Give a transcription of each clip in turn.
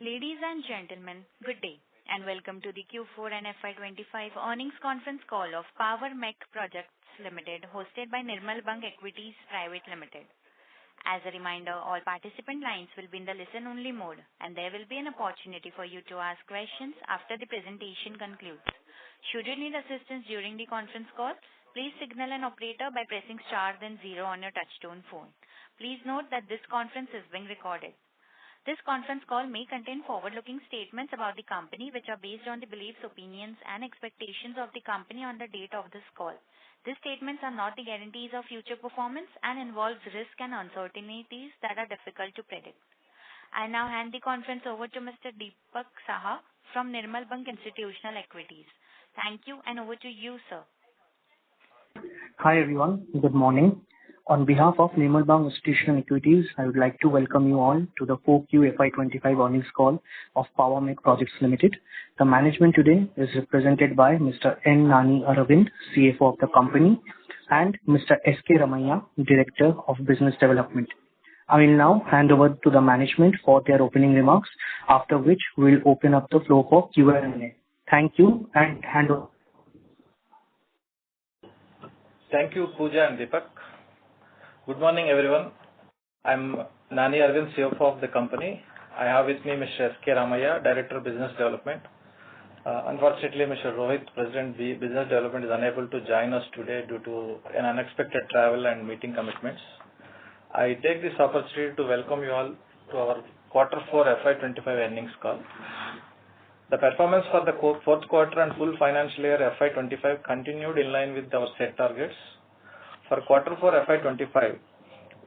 Ladies and gentlemen, good day, and welcome to the Q4 and FY'25 earnings conference call of Power Mech Projects Limited, hosted by Nirmal Bang Equities Private Limited. As a reminder, all participant lines will be in the listen-only mode, and there will be an opportunity for you to ask questions after the presentation concludes. Should you need assistance during the conference call, please signal an operator by pressing star then 0 on your touchtone phone. Please note that this conference is being recorded. This conference call may contain forward-looking statements about the company, which are based on the beliefs, opinions, and expectations of the company on the date of this call. These statements are not the guarantees of future performance and involves risks and uncertainties that are difficult to predict. I now hand the conference over to Mr. Deepak Saha from Nirmal Bang Institutional Equities. Thank you, and over to you, sir. Hi everyone, good morning. On behalf of Nirmal Bang Institutional Equities, I would like to welcome you all to the 4Q FY'25 earnings call of Power Mech Projects Limited. The management today is represented by Mr. N. Nani Aravind, CFO of the company, and Mr. S.K. Ramaiah, Director of Business Development. I will now hand over to the management for their opening remarks, after which we will open up the floor for Q&A. Thank you, and hand over. Thank you, Pooja and Deepak. Good morning, everyone. I'm Nani Aravind, CFO of the company. I have with me Mr. S.K. Ramaiah, Director of Business Development. Unfortunately, Mr. Rohit, President Business Development, is unable to join us today due to an unexpected travel and meeting commitments. I take this opportunity to welcome you all to our Q4 FY'25 earnings call. The performance for the fourth quarter and full financial year FY'25 continued in line with our set targets. For Q4 FY'25,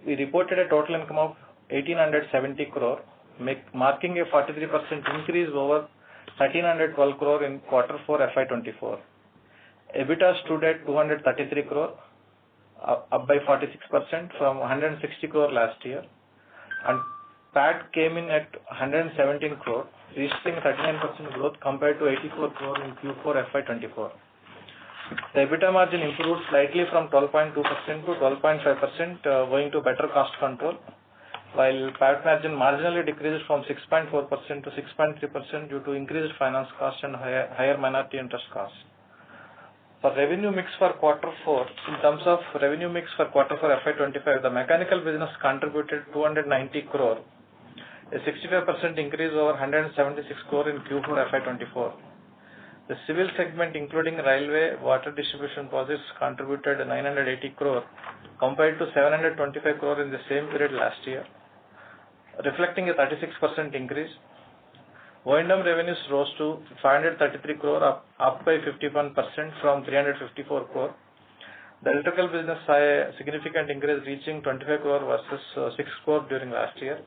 we reported a total income of 1,870 crore, marking a 43% increase over 1,312 crore in Q4 FY'24. EBITDA stood at 233 crore, up by 46% from 160 crore last year, and PAT came in at 117 crore, registering 39% growth compared to 84 crore in Q4 FY'24. The EBITDA margin improved slightly from 12.2% to 12.5%, owing to better cost control, while PAT margin marginally decreased from 6.4% to 6.3% due to increased finance costs and higher minority interest costs. For revenue mix for Q4, in terms of revenue mix for Q4 FY'25, the mechanical business contributed 290 crore, a 65% increase over 176 crore in Q4 FY'24. The civil segment, including railway, water distribution projects, contributed 980 crore compared to 725 crore in the same period last year, reflecting a 36% increase. O&M revenues rose to 533 crore, up by 51% from 354 crore. The electrical business saw a significant increase, reaching 25 crore versus 6 crore during last year,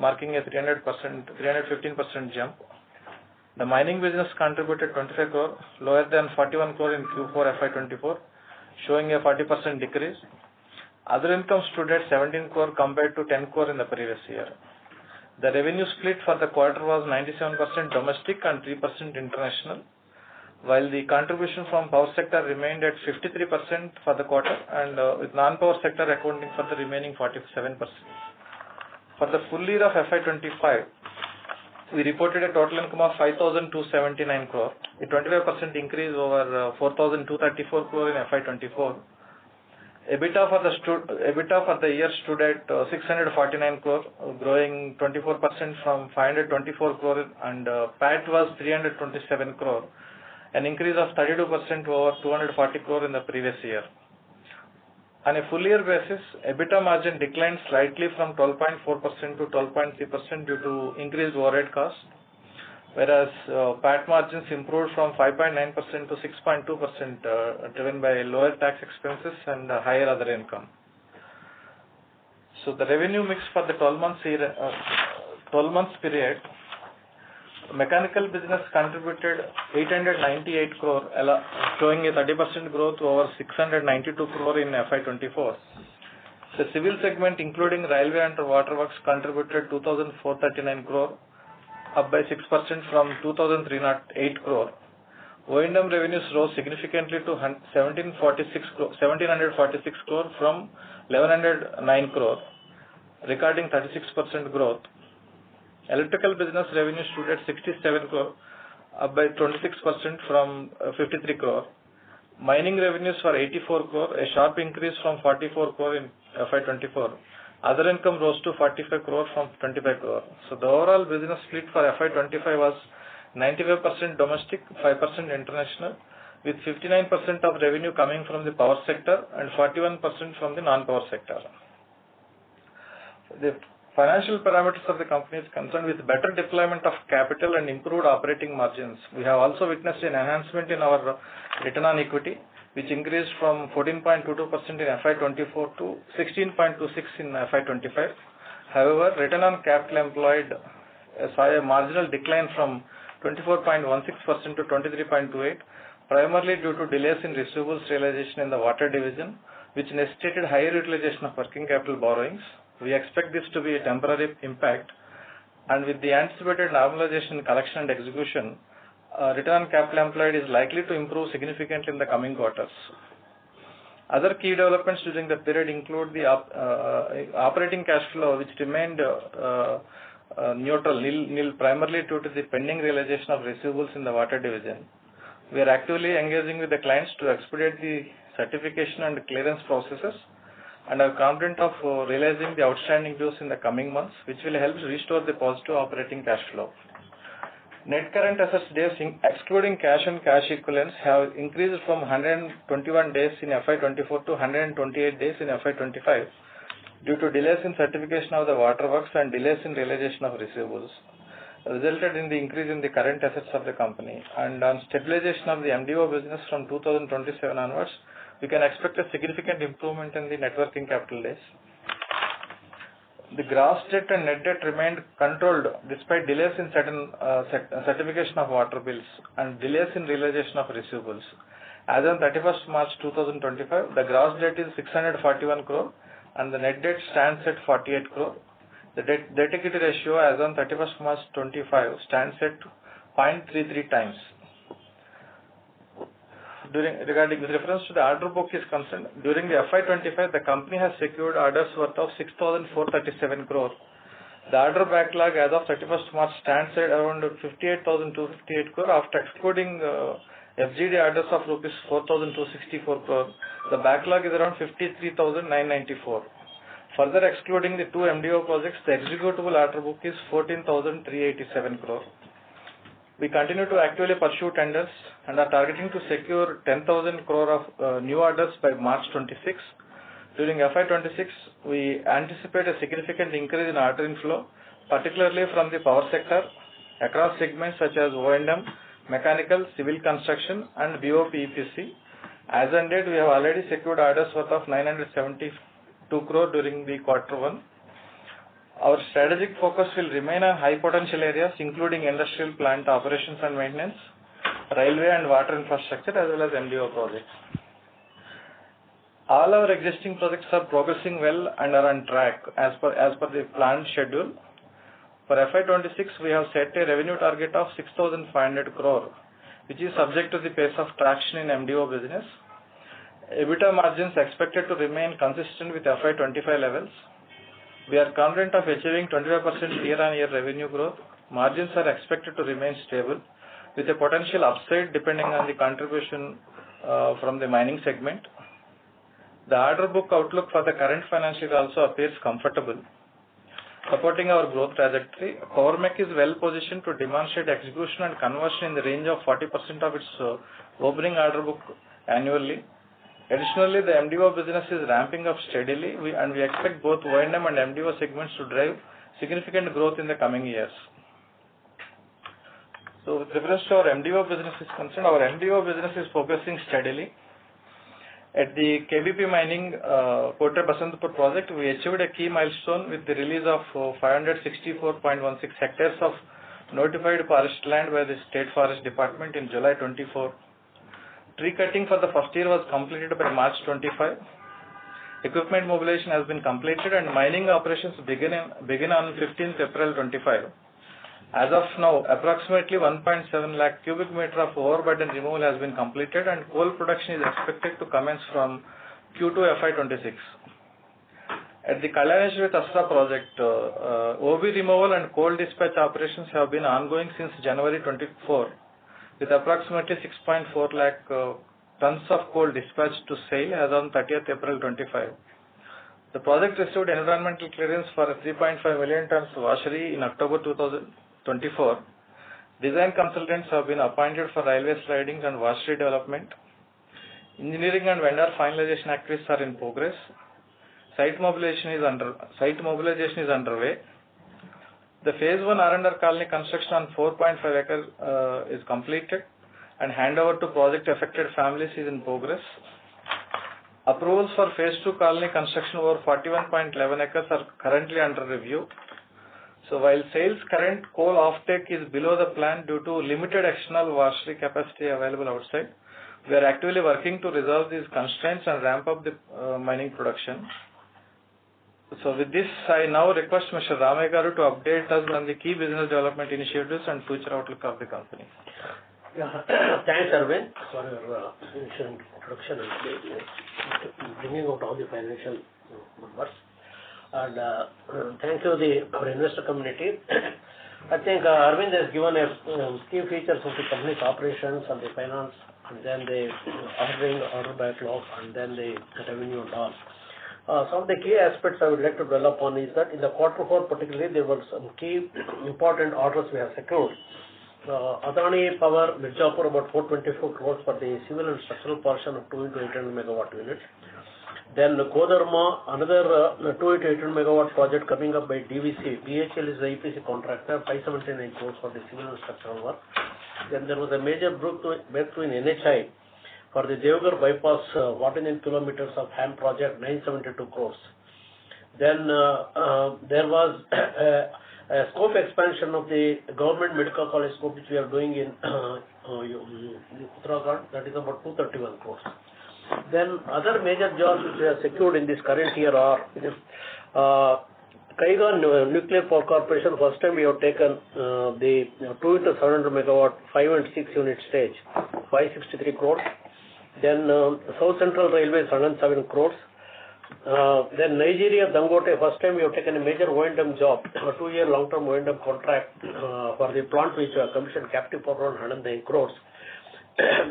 marking a 315% jump. The mining business contributed 25 crore, lower than 41 crore in Q4 FY'24, showing a 40% decrease. Other income stood at 17 crore compared to 10 crore in the previous year. The revenue split for the quarter was 97% domestic and 3% international, while the contribution from power sector remained at 53% for the quarter, and with non-power sector accounting for the remaining 47%. For the full year of FY'25, we reported a total income of 5,279 crore, a 25% increase over 4,234 crore in FY'24. EBITDA for the year stood at 649 crore, growing 24% from 524 crore, and PAT was 327 crore, an increase of 32% over 240 crore in the previous year. On a full year basis, EBITDA margin declined slightly from 12.4% to 12.3% due to increased overhead costs, whereas PAT margins improved from 5.9% to 6.2%, driven by lower tax expenses and higher other income. So the revenue mix for the 12 months period, mechanical business contributed 898 crore, showing a 30% growth over 692 crore in FY'24. The civil segment, including railway and waterworks, contributed 2,439 crore, up by 6% from 2,308 crore. O&M revenues rose significantly to 1,746 crore from 1,109 crore, recording 36% growth. Electrical business revenue stood at 67 crore, up by 26% from 53 crore. Mining revenues were 84 crore, a sharp increase from 44 crore in FY24. Other income rose to 45 crore from 25 crore. So the overall business split for FY25 was 95% domestic, 5% international, with 59% of revenue coming from the power sector and 41% from the non-power sector. The financial parameters of the company is concerned with better deployment of capital and improved operating margins. We have also witnessed an enhancement in our return on equity, which increased from 14.22% in FY24 to 16.26% in FY25. However, return on capital employed saw a marginal decline from 24.16% to 23.28%, primarily due to delays in receivables realization in the water division, which necessitated higher utilization of working capital borrowings. We expect this to be a temporary impact, and with the anticipated normalization in collection and execution, return on capital employed is likely to improve significantly in the coming quarters. Other key developments during the period include the operating cash flow, which remained nil, primarily due to the pending realization of receivables in the water division. We are actively engaging with the clients to expedite the certification and clearance processes, and are confident of realizing the outstanding dues in the coming months, which will help restore the positive operating cash flow. Net current assets days, excluding cash and cash equivalents, have increased from 121 days in FY24 to 128 days in FY25 due to delays in certification of the waterworks and delays in realization of receivables, resulted in the increase in the current assets of the company. And on stabilization of the MDO business from 2027 onwards, we can expect a significant improvement in the net working capital days. The gross debt and net debt remained controlled despite delays in certain certification of water bills and delays in realization of receivables. As on 31st March 2025, the gross debt is 641 crore and the net debt stands at 48 crore. The debt equity ratio as on 31st March 2025 stands at 0.33 times. Regarding with reference to the order book is concerned, during the FY25, the company has secured orders worth of 6,437 crore. The order backlog as of 31st March stands at around 58,258 crore after excluding FGD orders of rupees 4,264 crore. The backlog is around 53,994. Further excluding the two MDO projects, the executable order book is 14,387 crore. We continue to actively pursue tenders and are targeting to secure 10,000 crore of new orders by March 26. During FY26, we anticipate a significant increase in order inflow, particularly from the power sector, across segments such as O&M, mechanical, civil construction, and BOP EPC. As on date, we have already secured orders worth of 972 crore during the Q1. Our strategic focus will remain on high potential areas, including industrial plant operations and maintenance, railway and water infrastructure, as well as MDO projects. All our existing projects are progressing well and are on track as per the planned schedule. For FY26, we have set a revenue target of 6,500 crore, which is subject to the pace of traction in MDO business. EBITDA margins expected to remain consistent with FY25 levels. We are confident of achieving 25% year-on-year revenue growth. Margins are expected to remain stable, with a potential upside depending on the contribution from the mining segment. The order book outlook for the current financial year also appears comfortable, supporting our growth trajectory. Mech is well positioned to demonstrate execution and conversion in the range of 40% of its opening order book annually. Additionally, the MDO business is ramping up steadily, and we expect both O&M and MDO segments to drive significant growth in the coming years. So, with reference to our MDO business is concerned, our MDO business is progressing steadily. At the KBP Mining Kotre Basantpur project, we achieved a key milestone with the release of 564.16 hectares of notified forest land by the State Forest Department in July 24. Tree cutting for the first year was completed by March 25. Equipment mobilization has been completed and mining operations begin on 15th April 25. As of now, approximately 1.7 lakh cubic meter of overburden removal has been completed and coal production is expected to commence from Q2 FY26. At the Kalyaneshwari Tasra project, OB removal and coal dispatch operations have been ongoing since January 24, with approximately 6.4 lakh tons of coal dispatched to SAIL as on 30th April 25. The project received environmental clearance for a 3.5 million tons washery in October 2024. Design consultants have been appointed for railway slidings and washery development. Engineering and vendor finalization activities are in progress. Site mobilization is underway. The phase 1 R&R colony construction on 4.5 acres is completed and handover to project affected families is in progress. Approvals for phase 2 colony construction over 41.11 acres are currently under review. So while SAIL's current coal offtake is below the plan due to limited external washery capacity available outside, we are actively working to resolve these constraints and ramp up the mining production. So with this, I now request Mr. Ramaya Garu to update us on the key business development initiatives and future outlook of the company. Yeah, thanks, Arvind, for your initial introduction and bringing out all the financial numbers. And thank you, our investor community. I think Arvind has given a key features of the company's operations and the finance, and then the order backlog, and then the revenue and all. Some of the key aspects I would like to develop on is that in the quarter 4 particularly, there were some key important orders we have secured. Adani Power, Mirzapur, about 424 crores for the civil and structural portion of 2 into 800 megawatt units. Then Kodarma, another 2 into 800 megawatt project coming up by DVC. BHL is the EPC contractor, 579 crores for the civil and structural work. Then there was a major breakthrough in NHI for the Devgarh bypass 49 kilometers of HAM project, 972 crores. Then there was a scope expansion of the government medical college scope which we are doing in Uttarakhand, that is about 231 crores. Then other major jobs which we have secured in this current year are Kaiga Nuclear Power Corporation. First time we have taken the 2 into 700 megawatt 5 and 6 unit stage, 563 crores. Then South Central Railways, 107 crores. Then Nigeria, Dangote, first time we have taken a major O&M job, a 2-year long-term O&M contract for the plant which commissioned captive power on 109 crores.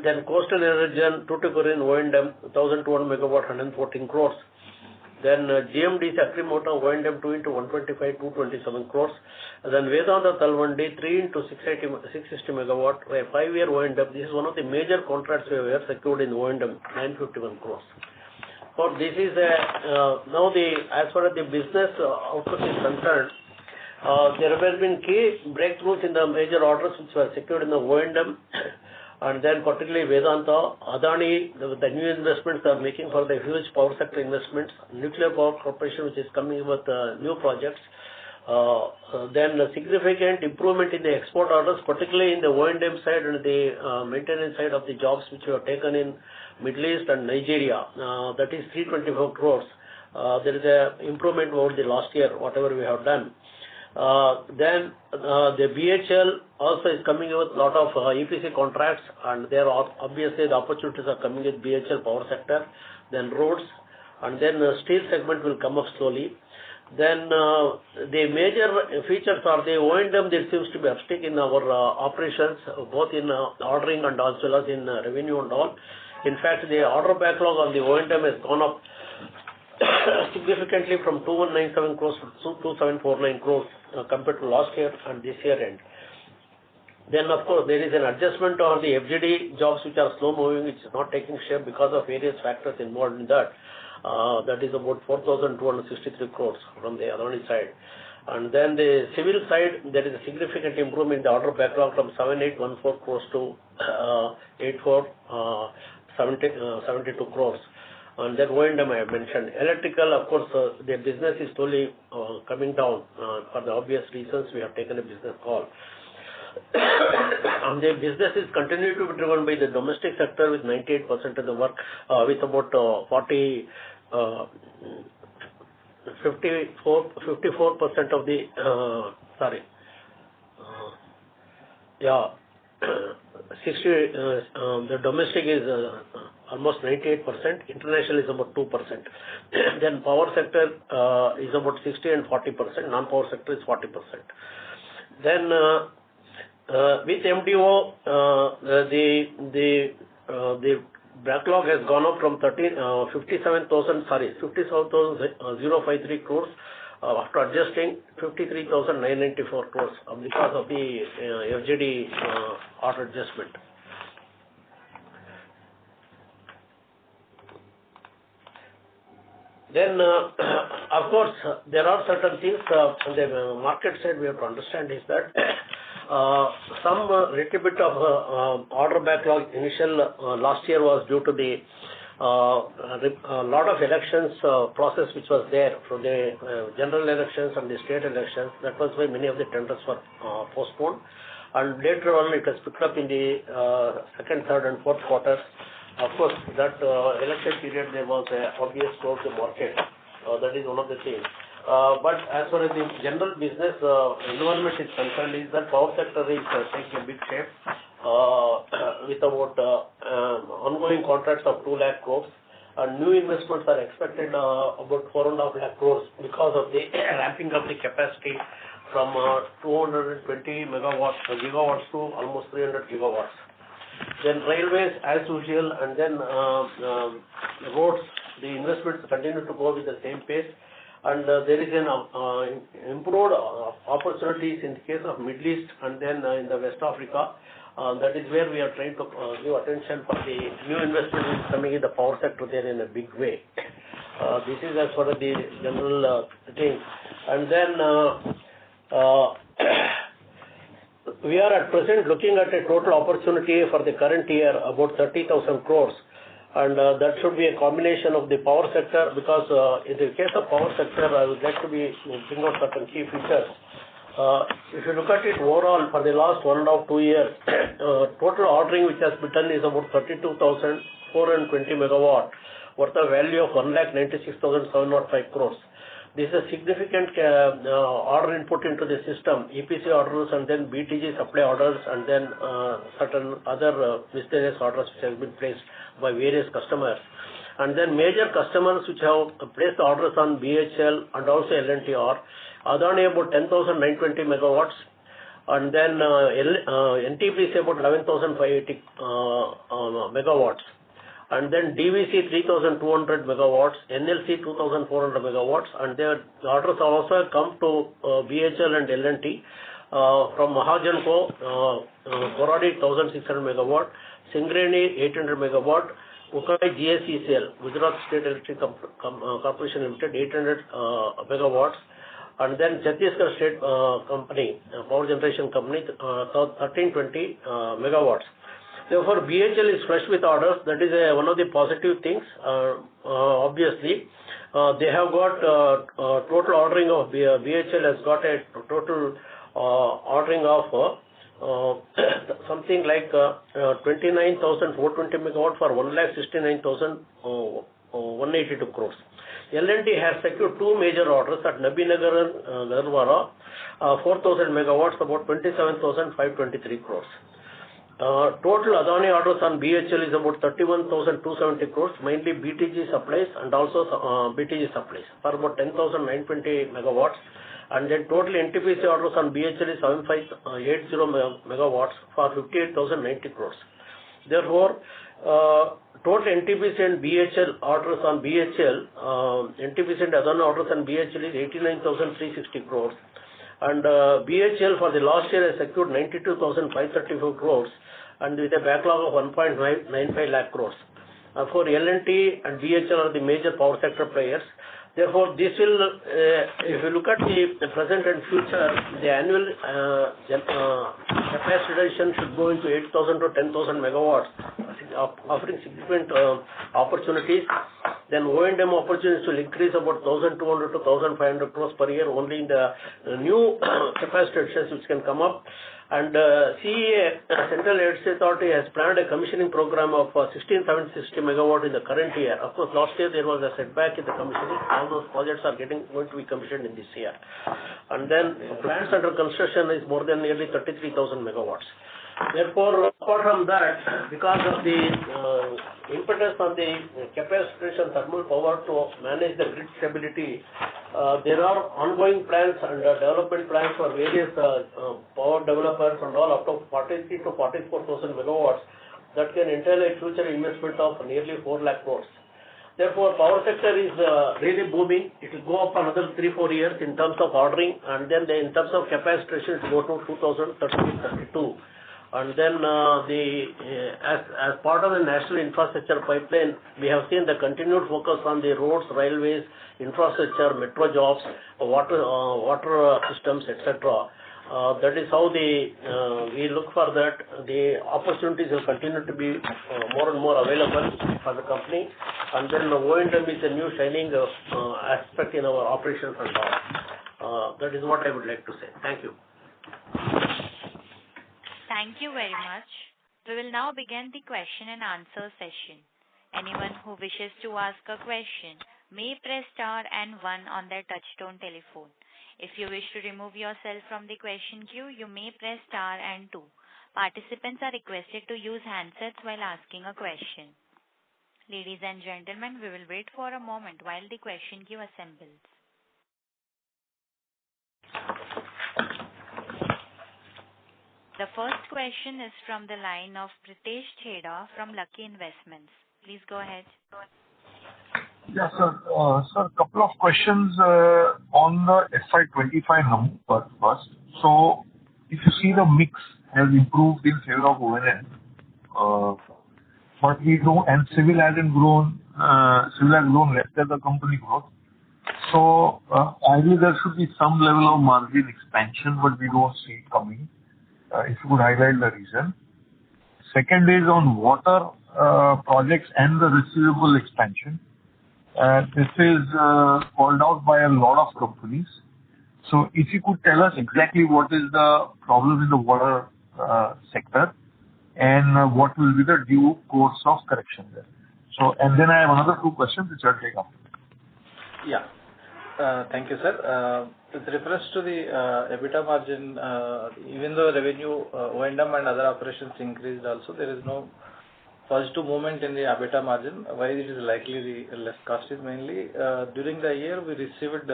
Then Coastal Energy, Tuticorin O&M, 1200 megawatt, 114 crores. Then GMDC Akrimota O&M 2 into 125, 227 crores. Then Vedanta Talwandi 3 into 660 megawatt, a 5-year O&M. This is one of the major contracts we have secured in O&M, 951 crores. So this is now as far as the business outlook is concerned, there have been key breakthroughs in the major orders which were secured in the O&M, and then particularly Vedanta, Adani, the new investments they are making for the huge power sector investments, Nuclear Power Corporation which is coming with new projects, then a significant improvement in the export orders, particularly in the O&M side and the maintenance side of the jobs which we have taken in Middle East and Nigeria, that is 324 crores. There is an improvement over the last year, whatever we have done. Then the BHL also is coming with a lot of EPC contracts, and there are obviously the opportunities are coming with BHL power sector, then roads, and then the steel segment will come up slowly. Then the major features are the O&M. There seems to be uptick in our operations, both in ordering and as well as in revenue and all. In fact, the order backlog on the O&M has gone up significantly from 2197 crores to 2749 crores compared to last year and this year end. Then, of course, there is an adjustment on the FGD jobs which are slow moving, which is not taking shape because of various factors involved in that. That is about 4,263 crores from the Adani side. And then the civil side, there is a significant improvement in the order backlog from 7814 crores to 72 crores. And then O&M I have mentioned. Electrical, of course, the business is slowly coming down. For the obvious reasons, we have taken a business call. And the business is continuing to be driven by the domestic sector with 98% of the work, with about 54% of the, the domestic is almost 98%. International is about 2%. Then power sector is about 60 and 40%. Non-power sector is 40%. Then with MDO, the backlog has gone up from 57,053 crores after adjusting 53,994 crores because of the FGD order adjustment. Then, of course, there are certain things on the market side we have to understand is that some little bit of order backlog initial last year was due to the lot of elections process which was there for the general elections and the state elections. That was why many of the tenders were postponed. And later on, it has picked up in the second, third, and fourth quarters. Of course, that election period there was an obvious growth in the market. That is one of the things. But as far as the general business environment is concerned, is that power sector is taking a big shape with about ongoing contracts of 2 lakh crores. And new investments are expected about 4.5 lakh crores because of the ramping up the capacity from 220 gigawatts to almost 300 gigawatts. Then railways as usual, and then roads, the investments continue to go with the same pace. And there is an improved opportunities in the case of Middle East and then in the West Africa. That is where we are trying to give attention for the new investment coming in the power sector there in a big way. This is as far as the general thing. And then we are at present looking at a total opportunity for the current year about 30,000 crores. And that should be a combination of the power sector because in the case of power sector, I would like to bring out certain key features. If you look at it overall for the last 1.5 to 2 years, total ordering which has been done is about 32,420 megawatt worth a value of 1,96,705 crores. This is a significant order input into the system, EPC orders and then BTG supply orders and then certain other miscellaneous orders which have been placed by various customers. And then major customers which have placed orders on BHL and also L&T are Adani about 10,920 megawatts and then NTPC about 11,580 megawatts. And then DVC 3,200 megawatts, NLC 2,400 megawatts, and their orders also come to BHL and L&T from Mahajanko, Koradi 1,600 megawatt, Singareni 800 megawatt, Ukai GSECL, Gujarat State Electric Corporation Limited 800 megawatts, and then Chhattisgarh State Company, Power Generation Company 1320 megawatts. Therefore, BHL is fresh with orders. That is one of the positive things. Obviously, they have got total ordering of BHL has got a total ordering of something like 29,420 megawatt for 1,69,182 crores. L&T has secured 2 major orders at Nabinagar and Garwara, 4,000 megawatts, about 27,523 crores. Total Adani orders on BHL is about 31,270 crores, mainly BTG supplies and also BTG supplies for about 10,920 megawatts. And then total NTPC orders on BHL is 7580 megawatts for 58,090 crores. Therefore, total NTPC and BHL orders on BHL, NTPC and Adani orders on BHL is 89,360 crores. And BHL for the last year has secured 92,534 crores and with a backlog of 1.95 lakh crores. For L&T and BHL are the major power sector players. Therefore, this will, if you look at the present and future, the annual capacity reduction should go into 8,000 to 10,000 megawatts, offering significant opportunities. Then O&M opportunities will increase about 1,200 to 1,500 crores per year only in the new capacity additions which can come up. And CEA, Central Electricity Authority, has planned a commissioning program of 16,760 megawatt in the current year. Of course, last year there was a setback in the commissioning. All those projects are going to be commissioned in this year. And then plants under construction is more than nearly 33,000 megawatts. Therefore, apart from that, because of the impetus on the capacity and thermal power to manage the grid stability, there are ongoing plans and development plans for various power developers and all up to 43 to 44,000 megawatts that can entail a future investment of nearly 4 lakh crores. Therefore, power sector is really booming. It will go up another 3-4 years in terms of ordering, and then in terms of capacity, it will go to 2032. And then as part of the national infrastructure pipeline, we have seen the continued focus on the roads, railways, infrastructure, metro jobs, water systems, etc. That is how we look for that. The opportunities will continue to be more and more available for the company. And then the O&M is a new shining aspect in our operations and all. That is what I would like to say. Thank you. Thank you very much. We will now begin the question and answer session. Anyone who wishes to ask a question may press star and 1 on their touchtone telephone. If you wish to remove yourself from the question queue, you may press star and 2. Participants are requested to use handsets while asking a question. Ladies and gentlemen, we will wait for a moment while the question queue assembles. The first question is from the line of Pritesh Chheda from Lucky Investments. Please go ahead. Yes, sir. Sir, couple of questions on the FY'25 number first. So, if you see the mix has improved in favor of O&M, but we know, and civil hasn't grown, civil has grown less than the company growth. So, ideally there should be some level of margin expansion, but we don't see it coming. If you could highlight the reason. Second is on water projects and the receivable expansion. This is called out by a lot of companies. So if you could tell us exactly what is the problem in the water sector and what will be the due course of correction there. So, and then I have another 2 questions which I'll take after. Yeah. Thank you, sir. With reference to the EBITDA margin, even though revenue, O&M and other operations increased also, there is no positive movement in the EBITDA margin. Why it is likely the less cost is mainly during the year we received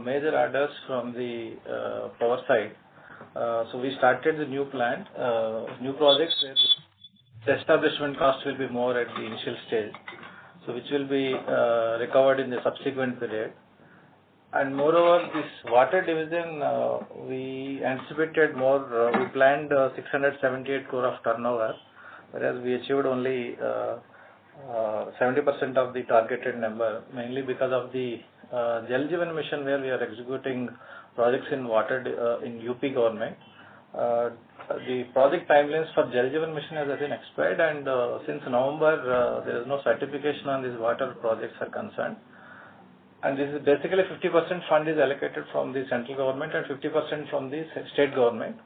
major orders from the power side. So we started the new plant, new projects where the establishment cost will be more at the initial stage, so which will be recovered in the subsequent period. And moreover, this water division, we anticipated more, we planned 678 crore of turnover, whereas we achieved only 70% of the targeted number, mainly because of the Jal Jeevan Mission, where we are executing projects in water in UP government. The project timelines for Jal Jeevan Mission has been expired, and since November there is no certification on these water projects are concerned. And this is basically 50% fund is allocated from the central government and 50% from the state government.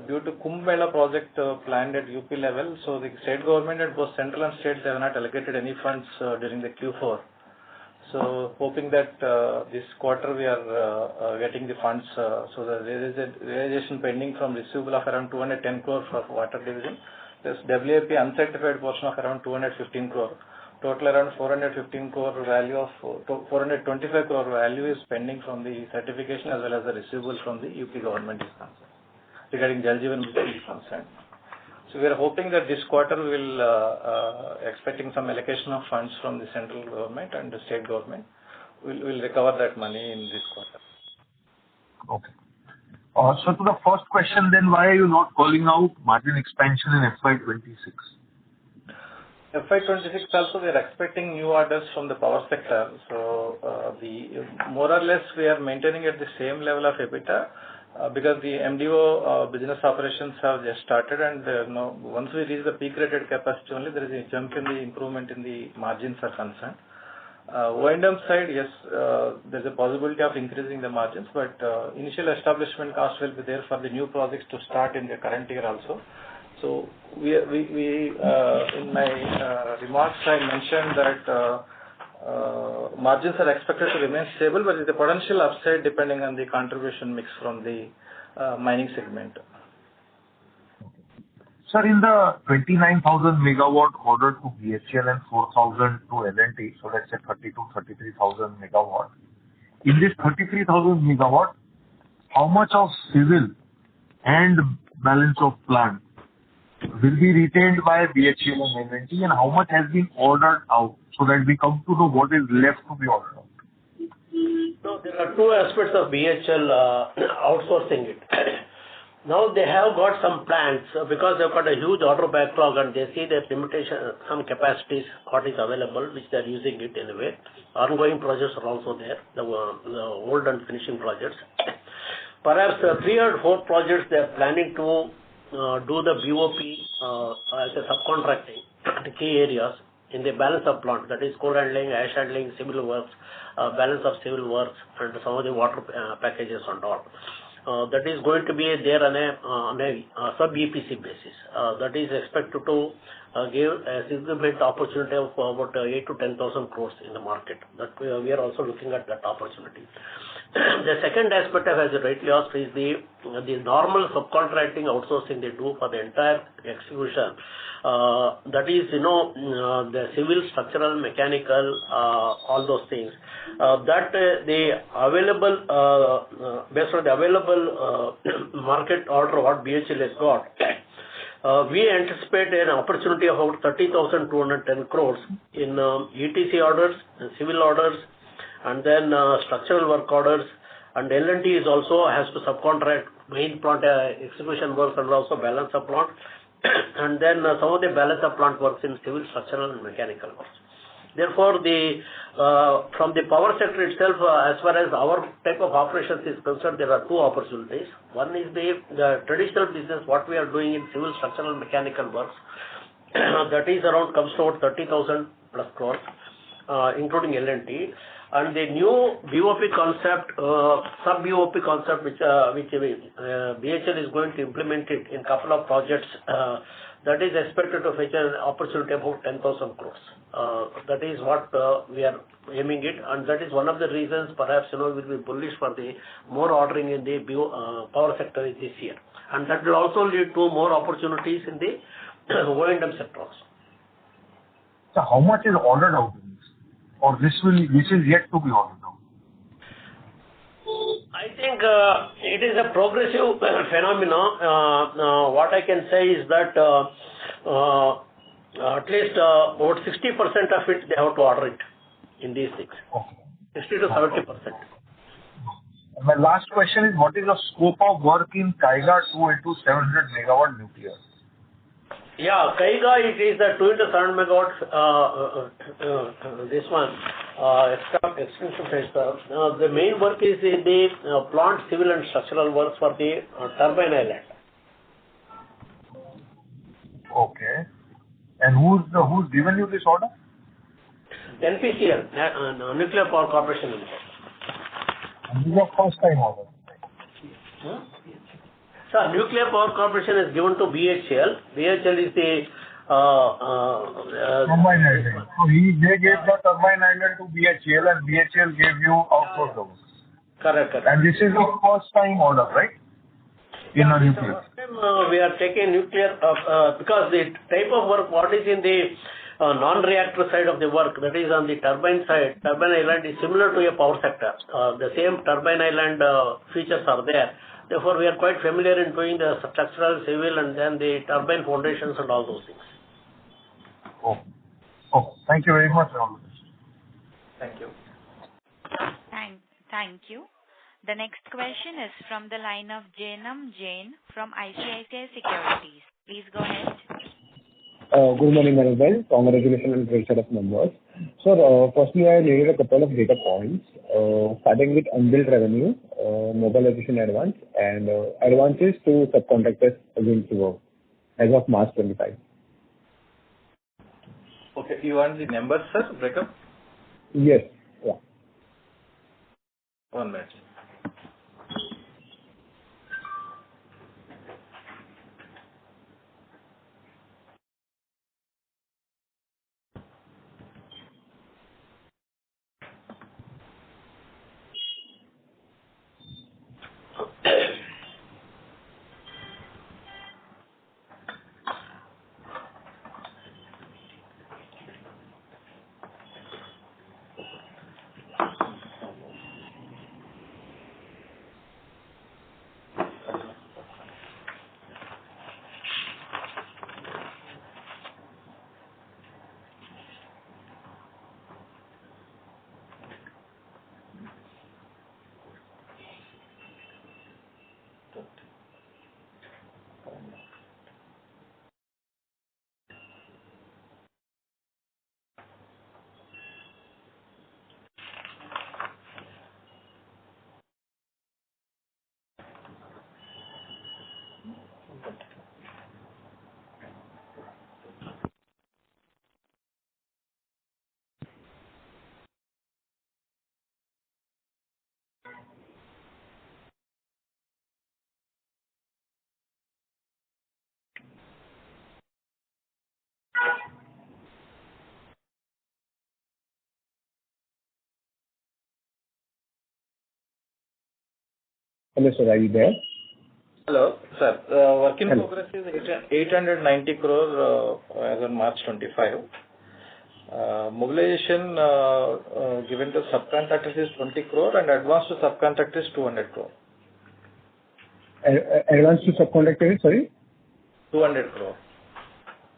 Due to Kumbh Mela project planned at UP level, so the state government and both central and state, they have not allocated any funds during the Q4. So hoping that this quarter we are getting the funds, so that there is a realization pending from receivable of around 210 crore for water division. There's WIP uncertified portion of around 215 crore. Total around 415 crore value of 425 crore value is pending from the certification as well as the receivable from the UP government is concerned regarding Jal Jeevan Mission is concerned. So we are hoping that this quarter we will expecting some allocation of funds from the central government and the state government. We'll recover that money in this quarter. Okay. So to the first question, then why are you not calling out margin expansion in FY'26? FY'26 also we are expecting new orders from the power sector. So the more or less we are maintaining at the same level of EBITDA. Because the MDO business operations have just started, and once we reach the peak rated capacity only, there is a jump in the improvement in the margins are concerned. O&M side, yes, there's a possibility of increasing the margins, but initial establishment cost will be there for the new projects to start in the current year also. So in my remarks, I mentioned that margins are expected to remain stable, but with the potential upside depending on the contribution mix from the mining segment. Sir, in the 29,000 megawatt order to BHEL and 4,000 to L&T, so let's say 33,000 megawatt. In this 33,000 megawatt, how much of civil and balance of plant will be retained by BHEL and L&T, and how much has been ordered out, so that we come to know what is left to be ordered out? So there are two aspects of BHEL outsourcing it. Now they have got some plants because they've got a huge order backlog and they see that limitation, some capacities, what is available, which they are using it anyway. Ongoing projects are also there, the old and finishing projects. Perhaps 3 or 4 projects they are planning to do the BOP as a subcontracting to key areas in the balance of plant, that is coal handling, ash handling, civil works, balance of civil works, and some of the water packages and all. That is going to be there on a sub-EPC basis. That is expected to give a significant opportunity of about 8 to 10,000 crores in the market. That we are also looking at that opportunity. The second aspect, as you rightly asked, is the normal subcontracting outsourcing they do for the entire execution. That is, the civil, structural, mechanical, all those things. That the available, based on the available market order what BHEL has got, we anticipate an opportunity of about 30,210 crores in ETC orders, civil orders, and then structural work orders, and L&T is also has to subcontract main plant execution works and also balance of plant, and then some of the balance of plant works in civil, structural, and mechanical works. Therefore, from the power sector itself, as far as our type of operations is concerned, there are two opportunities. One is the traditional business, what we are doing in civil, structural, and mechanical works. That is around comes to about 30,000 plus crores, including L&T. And the new BOP concept, sub-BOP concept, which BHEL is going to implement it in couple of projects, that is expected to fetch an opportunity of about 10,000 crores. That is what we are aiming it, and that is one of the reasons perhaps will be bullish for the more ordering in the power sector this year, and that will also lead to more opportunities in the O&M sector also. So how much is ordered out in this, or this is yet to be ordered out? I think it is a progressive phenomenon. What I can say is that at least about 60% of it they have to order it in these things. Okay. 60 to 70%. My last question is, what is the scope of work in Kaiga 2 into 700 megawatt nuclear? Yeah, Kaiga, it is the 2 into 7 megawatt, this one, extension phase. The main work is in the plant civil and structural works for the turbine island. Okay. And who's given you this order? NPCL, Nuclear Power Corporation Limited. And this is your first time order? Sir, Nuclear Power Corporation is given to BHEL. BHEL is the turbine island. So they gave the turbine island to BHEL, and BHEL gave you outsourced the work. Correct. And this is your first time order, right? In a nuclear. First time we are taking nuclear because the type of work what is in the non-reactor side of the work, that is on the turbine side, turbine island is similar to a power sector. The same turbine island features are there. Therefore, we are quite familiar in doing the structural, civil, and then the turbine foundations and all those things. Oh, thank you very much. Thank you. Thank you. The next question is from the line of Jainam Jain from ICICI Securities. Please go ahead. Good morning, Manoj. Congratulations on great set of numbers. Sir, firstly, I needed a couple of data points, starting with unbilled revenue, mobilization advance, and advances to subcontractors against work as of March 25. Okay, you want the numbers, sir? Breakup? Yes. Yeah. 1 minute. Hello, sir. Are you there? Hello, sir. Work in Hello. progress is 890 crore as on March 25. Mobilization given to subcontractors is 20 crore and advance to subcontractors is 200 crore. Advance to subcontractor, sorry? 200 crore.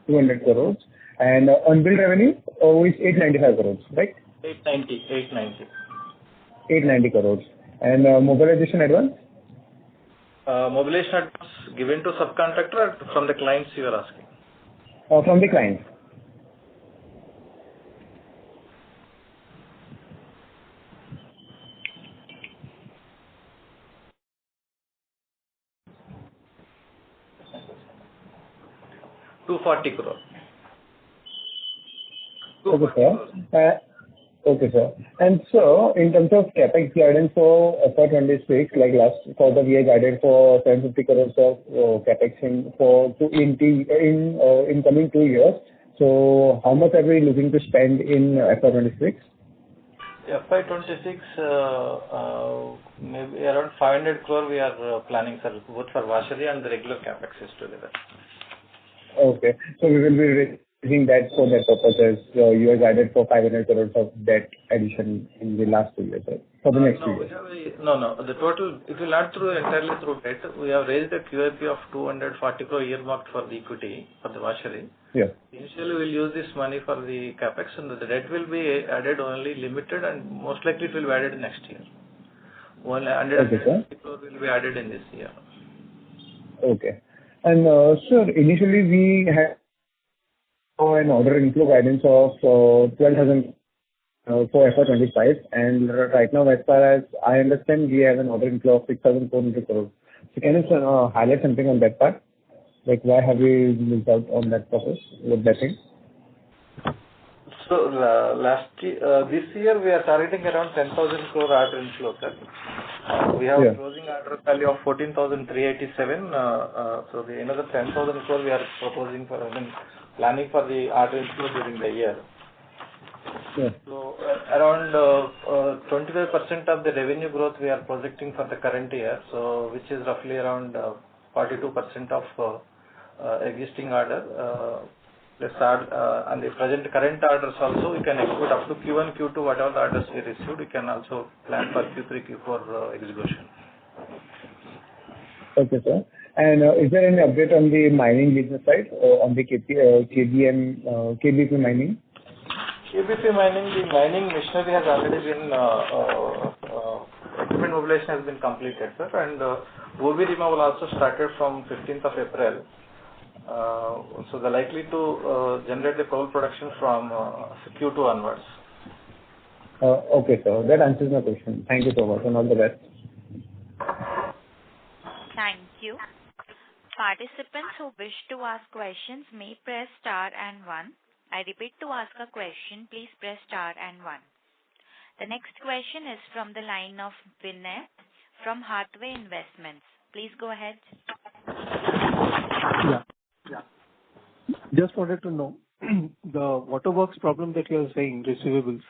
200 crores. And unbilled revenue is 895 crores, right? 890. 890 crores. And mobilization advance? Mobilization advance given to subcontractor or from the clients you are asking? From the client. ₹240 crore. Okay, sir. Okay, sir. And so in terms of CapEx guidance for FY'26, like last quarter, we had guided for 750 crores of CapEx in coming 2 years. So how much are we looking to spend in FY'26? FY'26, maybe around 500 crore we are planning, sir, both for washery and the regular capex together. Okay. So we will be raising that for that purpose as you have guided for 500 crores of debt addition in the last 2 years, right? For the next 2 years. No. The total, it will not entirely through debt. We have raised a QIP of 240 crore earmarked for the equity for the washery. Yeah. Initially, we'll use this money for the capex, and the debt will be added only limited, and most likely it will be added next year. Only 150 crore will be added in this year. Okay. And sir, initially we had an order inflow guidance of 12,000 for FY'25, and right now, as far as I understand, we have an order inflow of 6,400 crores. So can you highlight something on that part? Like, why have we missed out on that process with that thing? So this year we are targeting around 10,000 crore order inflow, sir. We have closing order value of 14,387. So the another 10,000 crore we are proposing for, planning for the order inflow during the year. Yeah. So around 25% of the revenue growth we are projecting for the current year. So which is roughly around 42% of existing order. And the current orders also we can execute up to Q1, Q2, whatever the orders we received, we can also plan for Q3, Q4 execution. Okay, sir. And is there any update on the mining business side, on the KBP mining? KBP mining, the mining machinery has already been, equipment mobilization has been completed, sir, and OB removal also started from 15th of April. So they're likely to generate the coal production from Q2 onwards. Okay, sir. That answers my question. Thank you so much, and all the best. Thank you. Participants who wish to ask questions may press star and one. I repeat, to ask a question, please press star and one. The next question is from the line of Vinay from Hathway Investments. Please go ahead. Yeah. Just wanted to know, the waterworks problem that you are saying, receivables,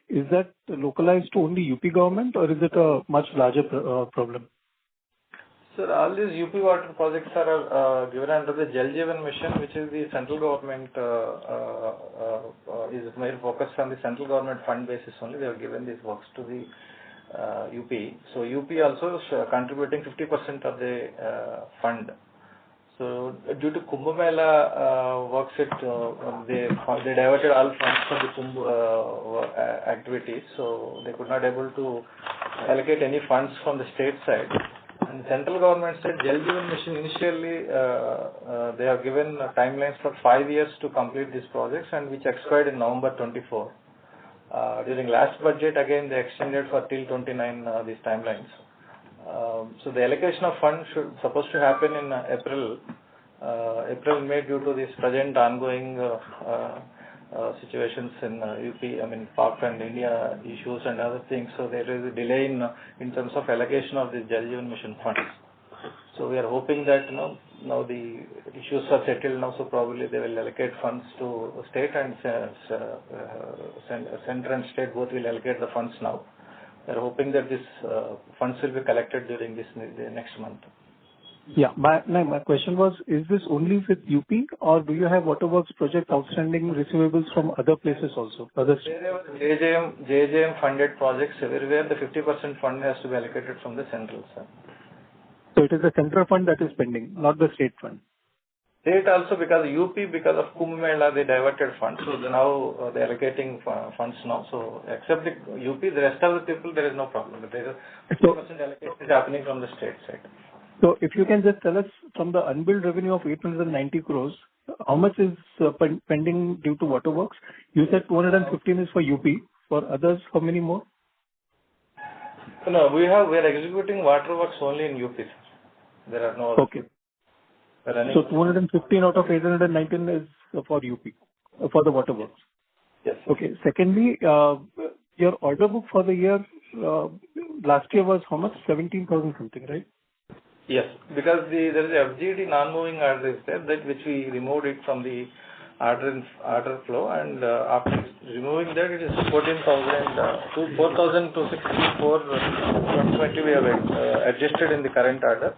is that localized to only UP government or is it a much larger problem? Sir, all these UP water projects are given under the Jal Jeevan Mission, which is the central government, is more focused on the central government fund basis only. They have given these works to the UP. So UP also is contributing 50% of the fund. So due to Kumbh Mela works, they diverted all funds for the Kumbh activities. So they could not able to allocate any funds from the state side. And central government said Jal Jeevan Mission initially they have given timelines for 5 years to complete these projects, and which expired in November 24. During last budget again they extended for till 29 these timelines. So the allocation of funds supposed to happen in April, May, due to this present ongoing situations in UP, I mean Pak and India issues and other things. So there is a delay in terms of allocation of the Jal Jeevan Mission funds. So we are hoping that now the issues are settled now. So probably they will allocate funds to state and center and state both will allocate the funds now. We are hoping that this funds will be collected during the next month. Yeah, my question was, is this only with UP or do you have waterworks project outstanding receivables from other places also? JJM funded projects everywhere, the 50% fund has to be allocated from the central side. So it is the central fund that is pending, not the state fund? State also, because UP, because of Kumbh Mela, they diverted funds. So now they are allocating funds now. So except the UP, the rest of the people, there is no problem. There is 50% allocation is happening from the state side. So if you can just tell us from the unbilled revenue of 890 crores, how much is pending due to waterworks? You said 215 is for UP. For others, how many more? No, we are executing waterworks only in UP. There are no other. Okay. So 215 out of 819 is for UP, for the waterworks. Yes. Okay. Secondly, your order book for the year last year was how much? 17,000 something, right? Yes, because there is a FGD non-moving order is there, that which we removed it from the order flow, and after removing that, it is 4,264 2020 we have adjusted in the current order,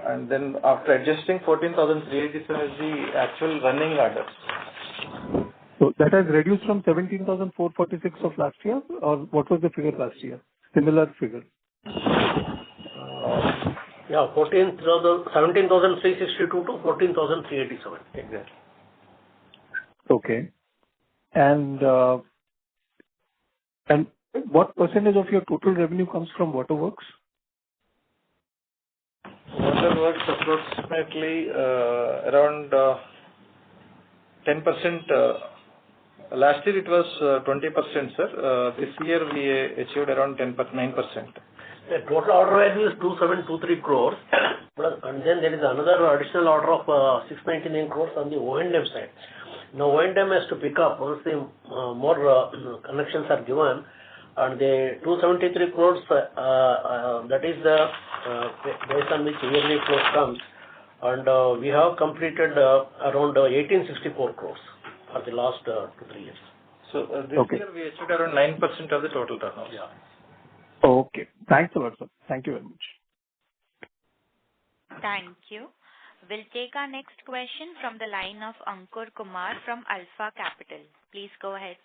and then after adjusting 14,387 is the actual running order. So that has reduced from 17,446 of last year, or what was the figure last year? Similar figure. Yeah, 17,362 to 14,387. Exactly. Okay. And what percentage of your total revenue comes from waterworks? Waterworks approximately around 10%. Last year it was 20%, sir. This year we achieved around 9%. The total order value is 2723 crores, and then there is another additional order of 699 crores on the O&M side. Now O&M has to pick up once the more connections are given, and the 273 crores that is the based on which yearly flow comes, and we have completed around 1864 crores for the last 2-3 years. So this year we achieved around 9% of the total turnover. Yeah. Okay. Thanks a lot, sir. Thank you very much. Thank you. We'll take our next question from the line of Ankur Kumar from Alpha Capital. Please go ahead.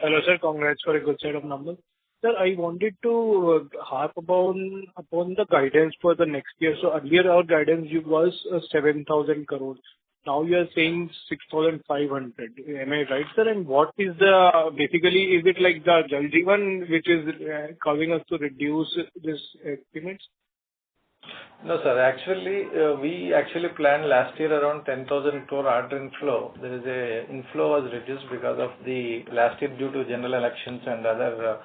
Hello, sir. Congrats for a good set of numbers. Sir, I wanted to harp upon the guidance for the next year. So earlier our guidance was 7,000 crores. Now you are saying 6,500. Am I right, sir? And what is basically, is it like the Jal Jeevan which is causing us to reduce this estimates? No, sir. Actually, we planned last year around 10,000 crore order inflow. There is a inflow was reduced because of the last year due to general elections and other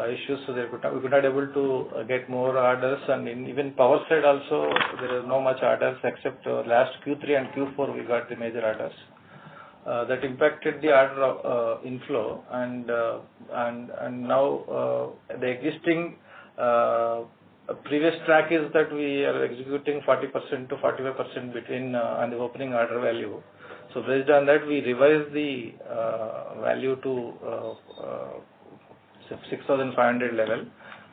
issues. So we could not able to get more orders, and even power side also there is no much orders except last Q3 and Q4 we got the major orders. that impacted the order inflow, and now the existing previous track is that we are executing 40% to 45% between on the opening order value. So based on that, we revised the value to 6,500 level.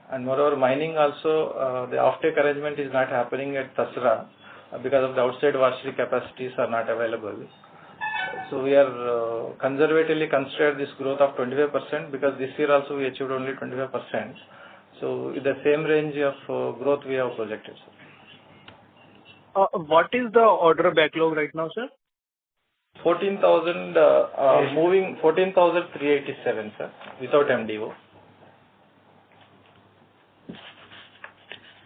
And moreover, mining also, the offtake arrangement is not happening at Tasra because of the outside washery capacities are not available. So we are conservatively considered this growth of 25% because this year also we achieved only 25%. So in the same range of growth we have projected, sir. What is the order backlog right now, sir? 14,000 moving 14,387, sir, without MDO.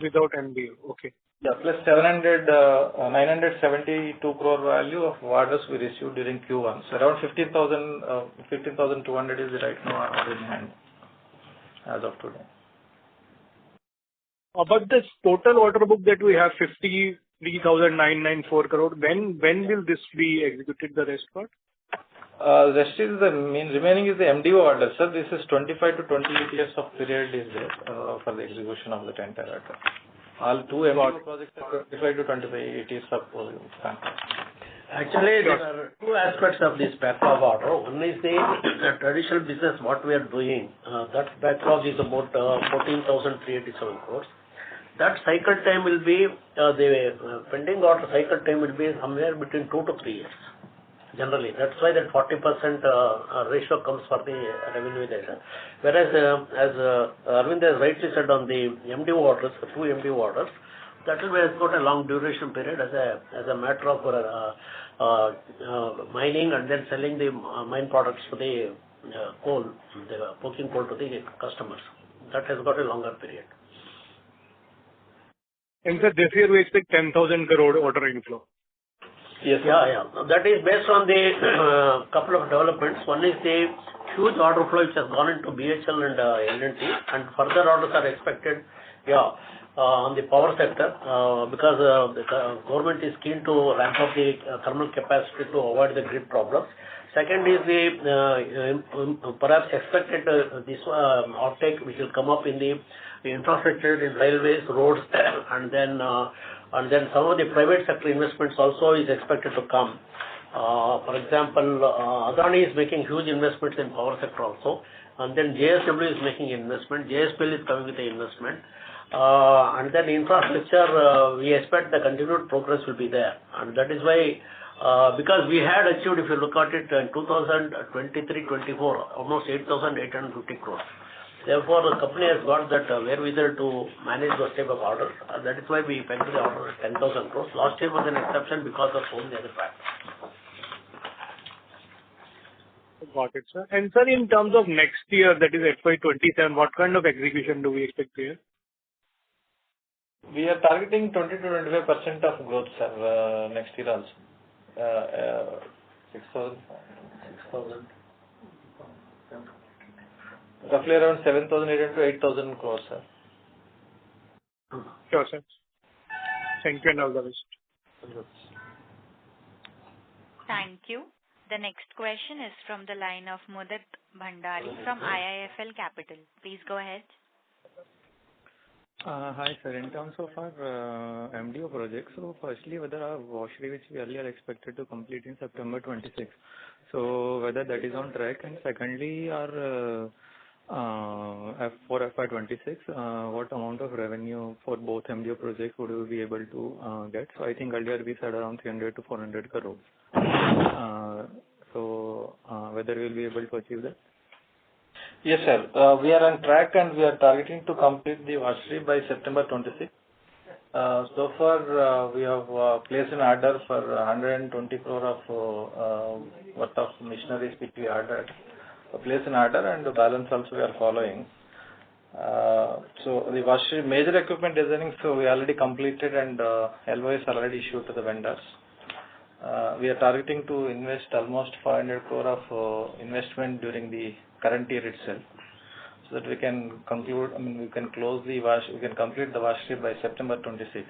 Without MDO, okay. Yeah, plus 972 crore value of orders we received during Q1. So around 15,200 is right now order in hand as of today. About this total order book that we have, 53,994 crore, when will this be executed, the rest part? Rest is the remaining is the MDO order, sir. This is 25 to 28 years of period is there for the execution of the entire order. All two MDO projects are 25 to 28 years of contract. Actually, there are two aspects of this backlog order. One is the traditional business, what we are doing. That backlog is about 14,387 crores. That cycle time will be, the pending order cycle time will be somewhere between 2 to 3 years. Generally, that's why that 40% ratio comes for the revenue there. Whereas, as Arvind has rightly said on the MDO orders, the two MDO orders, that will has got a long duration period as a matter of mining and then selling the mine products to the coal, the coking coal to the customers. That has got a longer period. And sir, this year we expect 10,000 crore order inflow. Yes. Yeah. That is based on the couple of developments. One is the huge order flow which has gone into BHL and L&T, and further orders are expected. On the power sector, because the government is keen to ramp up the thermal capacity to avoid the grid problems. Second is the perhaps expected this offtake which will come up in the infrastructure in railways, roads, and then some of the private sector investments also is expected to come. For example, Adani is making huge investments in power sector also, and then JSW is making investment. JSPL is coming with the investment. And then infrastructure, we expect the continued progress will be there. And that is why, because we had achieved, if you look at it, in 2023-24, almost 8,850 crores. Therefore, the company has got that wherewithal to manage those type of orders. That is why we pegged the order at 10,000 crores. Last year was an exception because of so many other factors. Got it, sir. And sir, in terms of next year, that is FY'27, what kind of execution do we expect here? We are targeting 20 to 25% of growth, sir, next year also. 6,000. Roughly around 7,800 to 8,000 crores, sir. Sure, sir. Thank you and all the best. Thank you. The next question is from the line of Mudit Bhandari from IIFL Capital. Please go ahead. Hi, sir. In terms of our MDO project, so firstly, whether our washery, which we earlier expected to complete in September 26, so whether that is on track, and secondly, our for FY'26, what amount of revenue for both MDO projects would we be able to get? So I think earlier we said around 300 to 400 crores. So whether we will be able to achieve that? Yes, sir. We are on track and we are targeting to complete the washery by September 26. So far, we have placed an order for 120 crore of worth of machineries which we ordered. Place an order and the balance also we are following. So the washery major equipment designing, so we already completed and LOIs are already issued to the vendors. We are targeting to invest almost 500 crore of investment during the current year itself, so that we can conclude. We can close the we can complete the washery by September 26.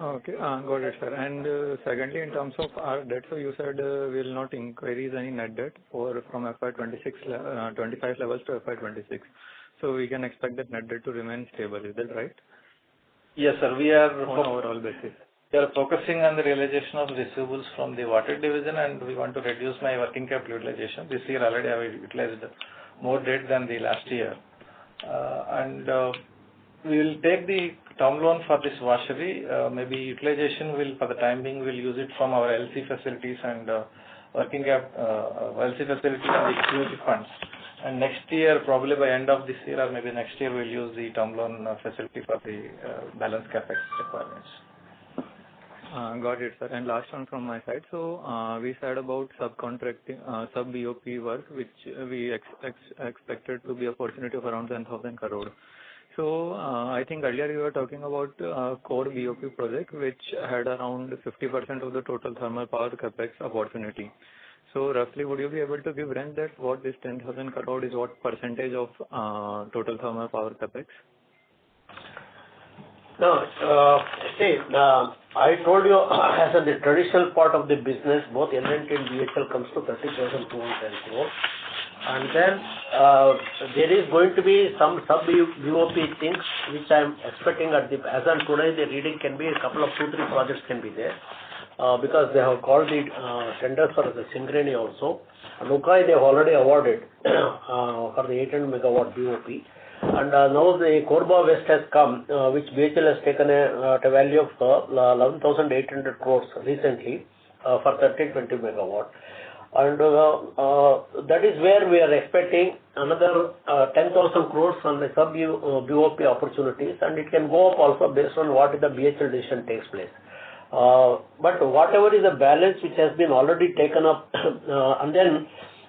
Okay, got it, sir. And secondly, in terms of our debt, so you said we'll not increase any net debt from FY 25 levels to FY 26. So we can expect that net debt to remain stable. Is that right? Yes, sir. We are on overall basis. We are focusing on the realization of receivables from the water division, and we want to reduce my working capital utilization. This year already I have utilized more debt than the last year. We will take the term loan for this washery. Maybe utilization will, for the time being, we'll use it from our LC facilities and working cap, LC facilities and the equity funds. And next year, probably by end of this year or maybe next year, we'll use the term loan facility for the balance capex requirements. Got it, sir. And last one from my side. So we said about subcontracting, sub-BOP work, which we expected to be a opportunity of around 10,000 crore. So I think earlier you were talking about core BOP project, which had around 50% of the total thermal power capex opportunity. So roughly, would you be able to give range that what this 10,000 crore is, what percentage of total thermal power capex? No, I told you as a the traditional part of the business, both L&T and BHL comes to 30,210 crore. And then there is going to be some sub-BOP things which I am expecting as on today the reading can be a couple of 2-3 projects can be there. Because they have called the tenders for the Singareni also. And Ukai they have already awarded for the 800 megawatt BOP. And now the Korba West has come, which BHL has taken at a value of 11,800 crores recently for 1320 megawatt. And that is where we are expecting another 10,000 crores on the sub-BOP opportunities, and it can go up also based on what the BHL decision takes place. But whatever is the balance which has been already taken up, and then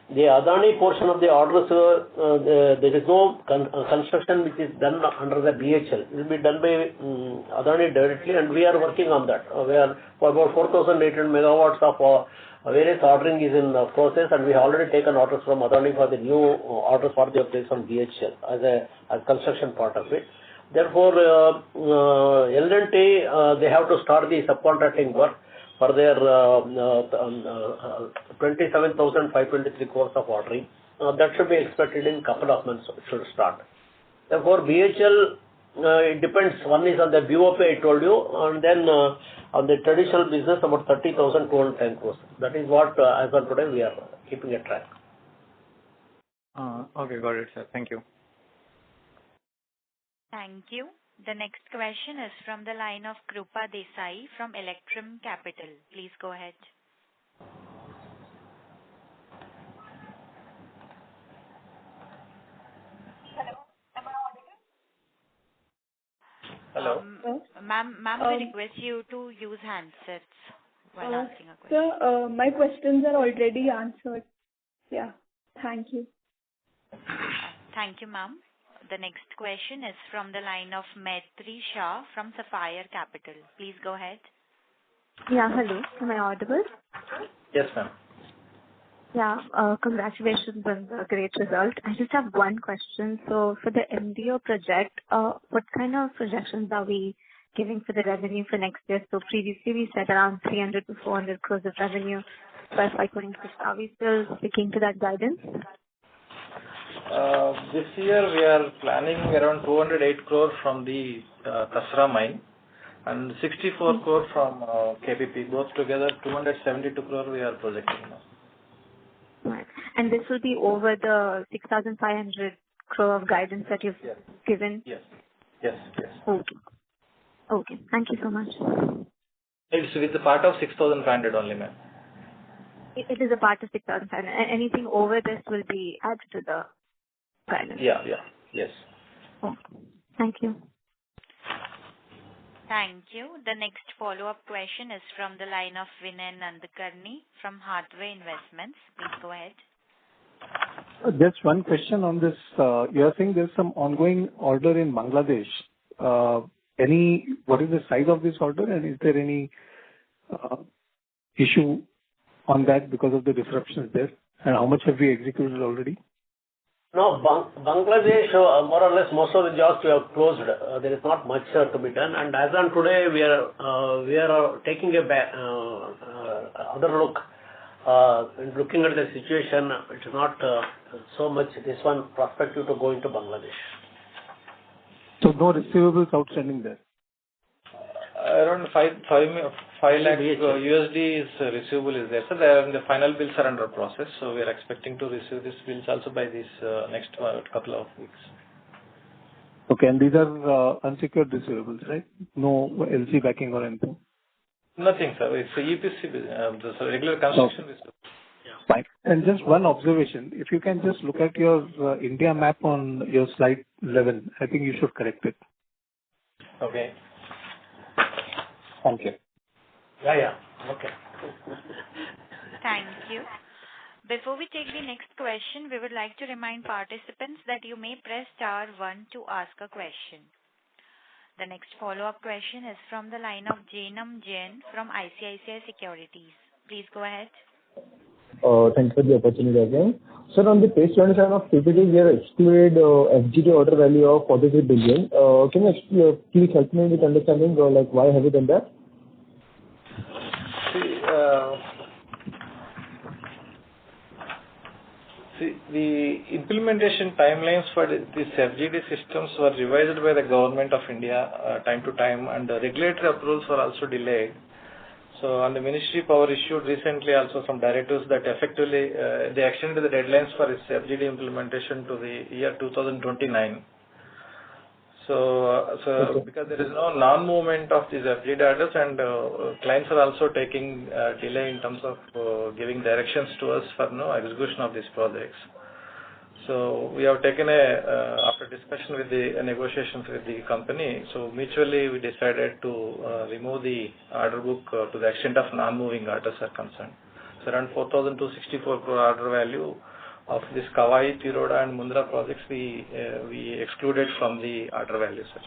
the Adani portion of the orders, there is no construction which is done under the BHL. It will be done by Adani directly, and we are working on that. We are for about 4,800 megawatts of various ordering is in process, and we have already taken orders from Adani for the new orders for the place on BHL as construction part of it. Therefore, L&T, they have to start the subcontracting work for their 27,523 crores of ordering. That should be expected in couple of months, it should start. Therefore, BHL, it depends. One is on the BOP, I told you, and then on the traditional business, about 30,210 crores. That is what, as of today, we are keeping a track. Okay, got it, sir. Thank you. Thank you. The next question is from the line of Krupa Desai from Electrum Capital. Please go ahead. Hello. Ma'am, we request you to use handsets while asking a question. Sir, my questions are already answered. Yeah. Thank you. Thank you, ma'am. The next question is from the line of Maitri Shah from Sapphire Capital. Please go ahead. Yeah, hello. Am I audible? Yes, ma'am. Yeah, congratulations on the great result. I just have one question. So for the MDO project, what kind of projections are we giving for the revenue for next year? So previously we said around 300 to 400 crores of revenue for FY'26. Are we still sticking to that guidance? This year we are planning around 208 crore from the Kasra mine and 64 crore from KPP. Both together 272 crore we are projecting now. Right. And this will be over the 6,500 crore of guidance that you've given? Yes. Okay. Thank you so much. It's a part of 6,500 only, ma'am. It is a part of 6,500. And anything over this will be added to the guidance? Yes. Okay. Thank you. Thank you. The next follow-up question is from the line of Vinay Nandakarni from Hathway Investments. Please go ahead. Just one question on this. You are saying there's some ongoing order in Bangladesh. What is the size of this order, and is there any issue on that because of the disruptions there? And how much have we executed already? No, Bangladesh, more or less, most of the jobs we have closed. There is not much to be done. And as on today, we are taking a other look. Looking at the situation, it is not so much this one prospective to go into Bangladesh. So no receivables outstanding there? Around 5 lakh USD is receivable is there. So the final bills are under process. So we are expecting to receive these bills also by this next couple of weeks. Okay, and these are unsecured receivables, right? No LC backing or anything? Nothing, sir. It's a EPC business, regular construction business. Yeah. Fine. And just one observation. If you can just look at your India map on your slide 11, I think you should correct it. Okay. Thank you. Yeah. Okay. Thank you. Before we take the next question, we would like to remind participants that you may press star 1 to ask a question. The next follow-up question is from the line of Janam Jain from ICICI Securities. Please go ahead. Thanks for the opportunity again. Sir, on the page 27 of PPT, we have excluded FGD order value of 43 billion. Can you please help me with understanding why have you done that? See, the implementation timelines for these FGD systems were revised by the Government of India time to time, and the regulatory approvals were also delayed. So, on the Ministry Power issued recently also some directives that effectively they extended the deadlines for its FGD implementation to the year 2029. So because there is no non-movement of these FGD orders, and clients are also taking delay in terms of giving directions to us for execution of these projects. So we have taken after discussion with the negotiations with the company, so mutually we decided to remove the order book to the extent of non-moving orders are concerned. So around 4,264 crore order value of this Kawai, Tiroda and Mundra projects we excluded from the order value, sir.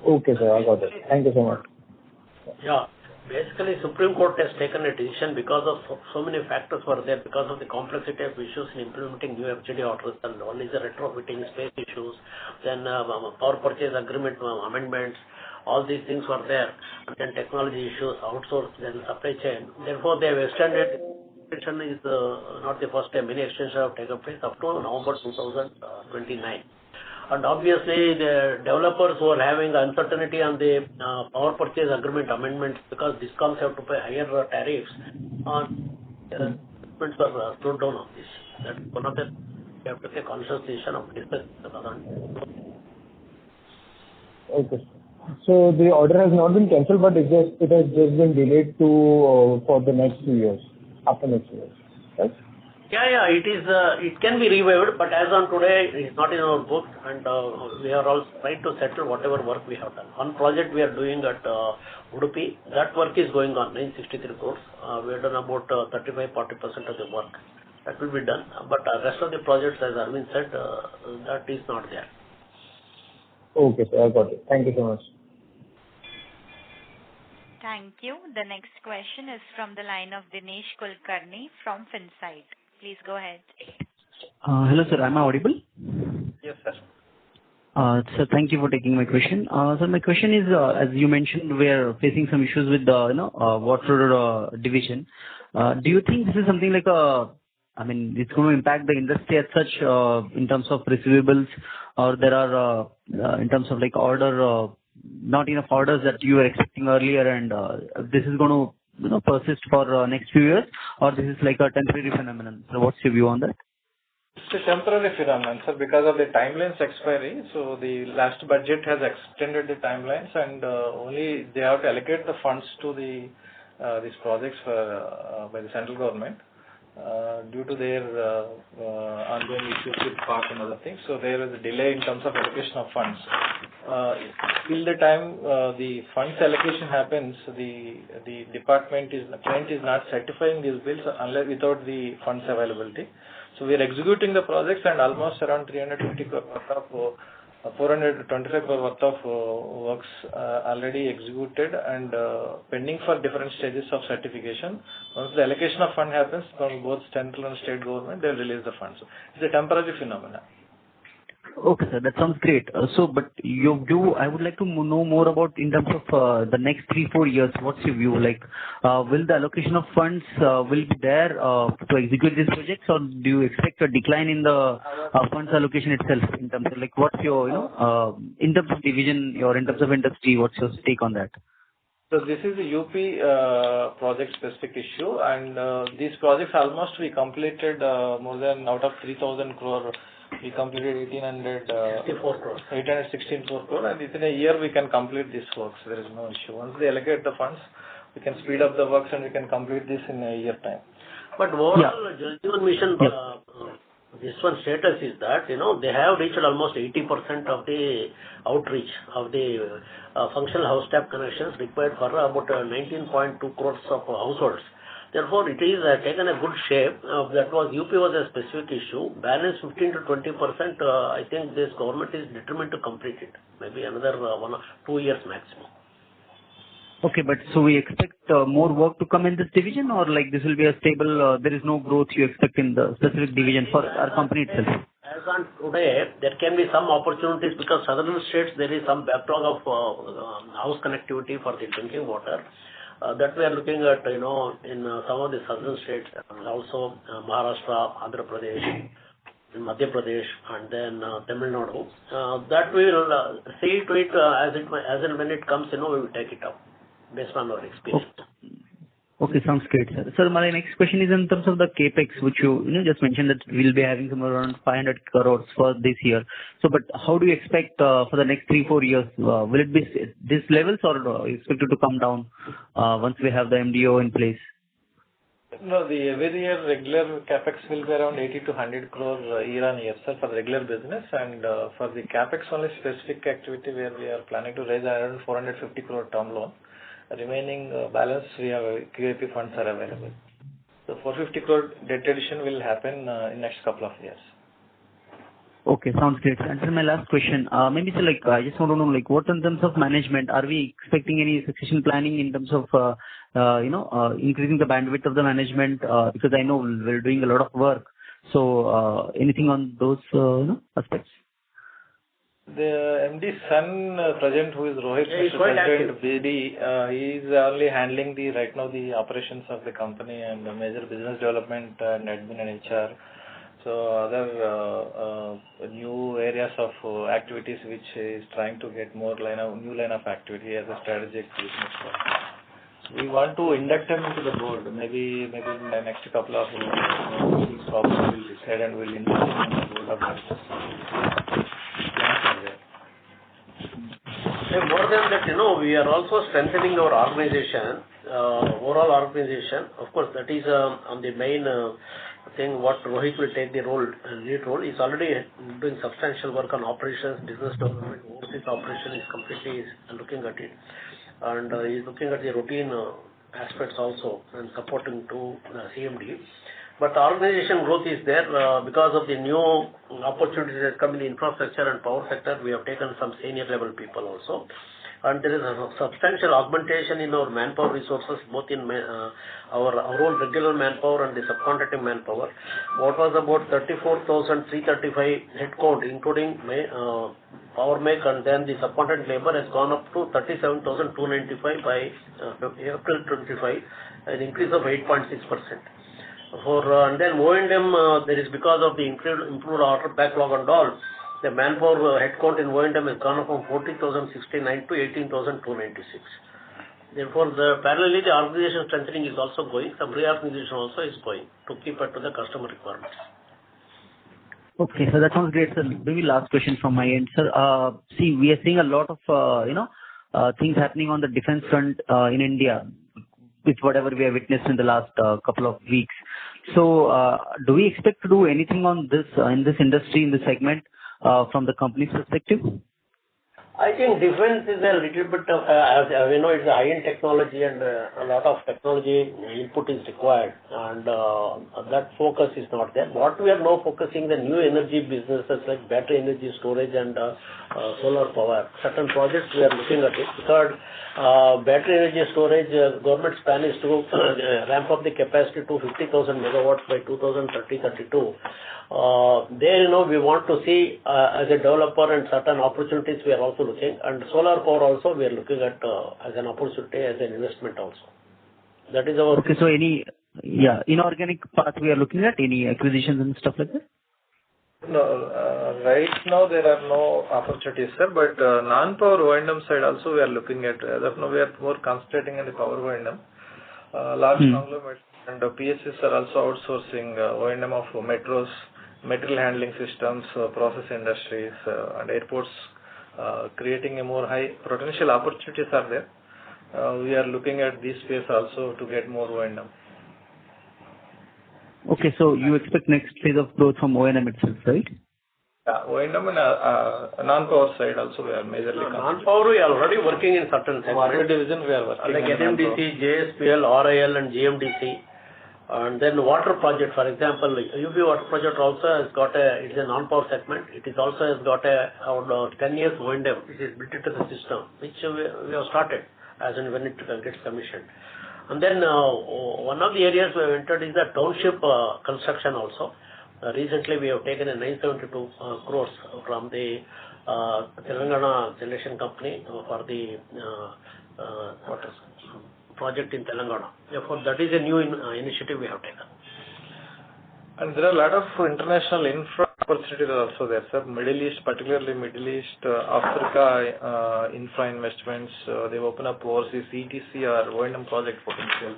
Okay, sir, I got it. Thank you so much. Yeah. Basically, Supreme Court has taken a decision because of so many factors were there, because of the complexity of issues in implementing new FGD orders. And one is the retrofitting, space issues, then power purchase agreement amendments, all these things were there. And then technology issues, outsource, then supply chain. Therefore, they have extended. Extension is not the first time. Many extensions have taken place up to November 2029. And obviously, the developers who are having uncertainty on the power purchase agreement amendments, because discoms have to pay higher tariffs, amendments are slowed down on this. That's one of the, we have to take conscious decision of discussing. Okay. So the order has not been cancelled, but it has just been delayed to for the next 2 years, after next 2 years, right? Yeah, it is. It can be revived, but as on today, it is not in our book, and we are also trying to settle whatever work we have done. One project we are doing at Udupi, that work is going on, 963 crores. We have done about 35-40% of the work. That will be done, but the rest of the projects, as Arvind said, that is not there. Okay, sir, I got it. Thank you so much. Thank you. The next question is from the line of Dinesh Kulkarni from Finsight. Please go ahead. Hello, sir. Am I audible? Yes, sir. Sir, thank you for taking my question. So my question is, as you mentioned, we are facing some issues with the water division. Do you think this is something like it's going to impact the industry as such in terms of receivables, or there are in terms of not enough orders that you were expecting earlier, and this is going to persist for next few years, or this is like a temporary phenomenon? So what's your view on that? It's a temporary phenomenon, sir, because of the timelines expiry. So the last budget has extended the timelines, and only they have to allocate the funds to these projects by the central government due to their ongoing issues with park and other things. So there is a delay in terms of allocation of funds. Till the time the funds allocation happens, the client is not certifying these bills unless without the funds availability. So we are executing the projects, and almost around 350 crore of 425 crore worth of works already executed and pending for different stages of certification. Once the allocation of fund happens from both central and state government, they will release the funds. It's a temporary phenomenon. Okay, sir, that sounds great. But I would like to know more about in terms of the next 3-4 years. What's your view? Like, will the allocation of funds will be there to execute these projects, or do you expect a decline in the funds allocation itself? In terms of like, what's your in terms of division or in terms of industry, what's your take on that? So this is a UP project specific issue, and these projects almost we completed more than out of 3,000 crore. We completed 864 crore, and within a year we can complete these works. There is no issue. Once they allocate the funds, we can speed up the works and we can complete this in a year time. But overall, Jal Jeevan Mission, this one status is that they have reached almost 80% of the outreach of the functional house tap connections required for about 19.2 crores of households. Therefore, it is taken a good shape. That was UP was a specific issue. Balance 15 to 20%. I think this government is determined to complete it. Maybe another 1 or 2 years maximum. Okay, but so we expect more work to come in this division, or like this will be a stable? There is no growth you expect in the specific division for our company itself. As on today, there can be some opportunities because southern states there is some backlog of house connectivity for the drinking water. That we are looking at, in some of the southern states, and also Maharashtra, Andhra Pradesh, Madhya Pradesh, and then Tamil Nadu. That we will see to it as and when it comes, we will take it up based on our experience. Okay, sounds great, sir. Sir, my next question is in terms of the capex, which you just mentioned that we'll be having somewhere around 500 crores for this year. So, but how do you expect for the next 3-4 years? Will it be these levels, or expect it to come down once we have the MDO in place? No, the every year regular capex will be around 80 to 100 crore year on year, sir, for the regular business, and for the capex only specific activity where we are planning to raise around 450 crore term loan. Remaining balance, we have QAP funds are available. So 450 crore debt addition will happen in next couple of years. Okay, sounds great. And so my last question, maybe so like I just want to know like what in terms of management, are we expecting any succession planning in terms of increasing the bandwidth of the management? Because I know we're doing a lot of work. So anything on those aspects? The MD son present, who is Rohit, President BD, he is only handling right now the operations of the company and the major business development and admin and HR. So other new areas of activities which is trying to get more new line of activity as a strategic business. We want to induct him into the board. Maybe in the next couple of weeks, probably we'll decide and we'll induct him into the board of directors. More than that, we are also strengthening our organization, overall organization. Of course, that is on the main thing what Rohit will take the lead role. He's already doing substantial work on operations, business development, overseas operation is completely looking at it. And he's looking at the routine aspects also and supporting to CMD. But the organization growth is there because of the new opportunities that come in the infrastructure and power sector. We have taken some senior level people also. And there is a substantial augmentation in our manpower resources, both in our own regular manpower and the subcontracting manpower. What was about 34,335 headcount, including Power Mech and then the subcontract labor has gone up to 37,295 by April 25, an increase of 8.6%. And then O&M, there is because of the improved order backlog and all, the manpower headcount in O&M has gone up from 40,069 to 18,296. Therefore, parallelly the organization strengthening is also going. Some reorganization also is going to keep up to the customer requirements. Okay, so that sounds great, sir. Maybe last question from my end, sir. See, we are seeing a lot of things happening on the defense front in India, with whatever we have witnessed in the last couple of weeks. So, do we expect to do anything on this in this industry, in this segment, from the company's perspective? I think defense is a little bit of, as you know, it's a high-end technology and a lot of technology input is required, and that focus is not there. What we are now focusing the new energy businesses like battery energy storage and solar power. Certain projects we are looking at it because battery energy storage, government's plan is to ramp up the capacity to 50,000 megawatts by 2030-32. There, we want to see as a developer and certain opportunities we are also looking, and solar power also we are looking at as an opportunity, as an investment also. That is our... Okay, so any inorganic path we are looking at, any acquisitions and stuff like that? No, right now there are no opportunities, sir, but non-power O&M side also we are looking at. As of now, we are more concentrating on the power O&M. Large conglomerates and PSUs are also outsourcing O&M of metros, material handling systems, process industries, and airports, creating a more high potential opportunities are there. We are looking at this space also to get more O&M. Okay, so you expect next phase of growth from O&M itself, right? Yeah, O&M and non-power side also we are majorly non-power we are already working in certain segments. Water division we are working like NMDC, JSPL, RIL and GMDC. And then water project, for example, UB water project also has got it's a non-power segment. It is also has got around 10 years O&M, which is built into the system, which we have started as and when it gets commissioned. And then one of the areas we have entered is the township construction also. Recently we have taken a 972 crores from the Telangana Generation Company for the project in Telangana. Therefore, that is a new initiative we have taken. And there are a lot of international infra opportunities also there, sir. Middle East, particularly Middle East, Africa, infra investments, they open up overseas ETC or O&M project potential.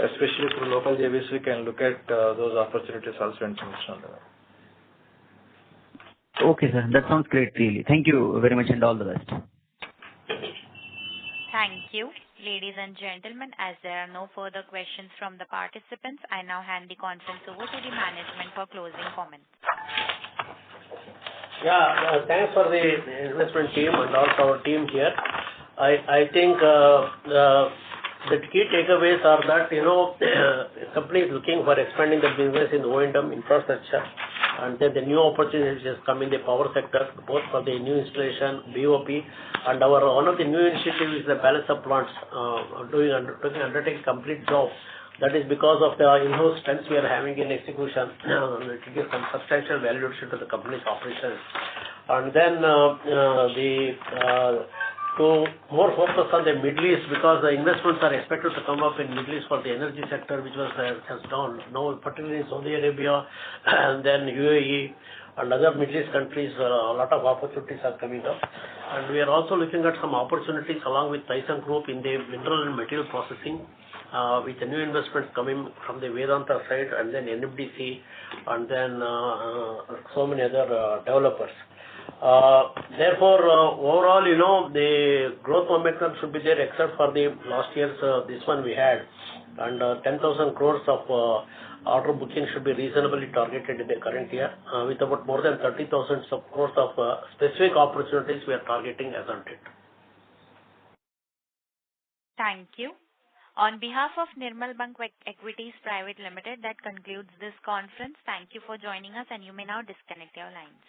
Especially through local JVs, we can look at those opportunities also international level. Okay, sir. That sounds great, really. Thank you very much and all the best. Thank you. Ladies and gentlemen, as there are no further questions from the participants, I now hand the conference over to the management for closing comments. Yeah, thanks for the investment team and also our team here. I think the key takeaways are that, the company is looking for expanding the business in O&M infrastructure, and then the new opportunities has come in the power sector, both for the new installation, BOP, and one of the new initiatives is the balance of plants, undertaking complete job. That is because of the in-house strengths we are having in execution. It gives some substantial value addition to the company's operations. And then to more focus on the Middle East, because the investments are expected to come up in Middle East for the energy sector, which has done now, particularly in Saudi Arabia and then UAE and other Middle East countries. A lot of opportunities are coming up, and we are also looking at some opportunities along with Tyson Group in the mineral and material processing, with the new investments coming from the Vedanta side, and then NMDC, and then so many other developers. Therefore, overall, the growth momentum should be there, except for the last year's this one we had, and 10,000 crores of order booking should be reasonably targeted in the current year, with about more than 30,000 crores of specific opportunities we are targeting as on date. Thank you. On behalf of Nirmal Bang Equities Private Limited, that concludes this conference. Thank you for joining us, and you may now disconnect your lines.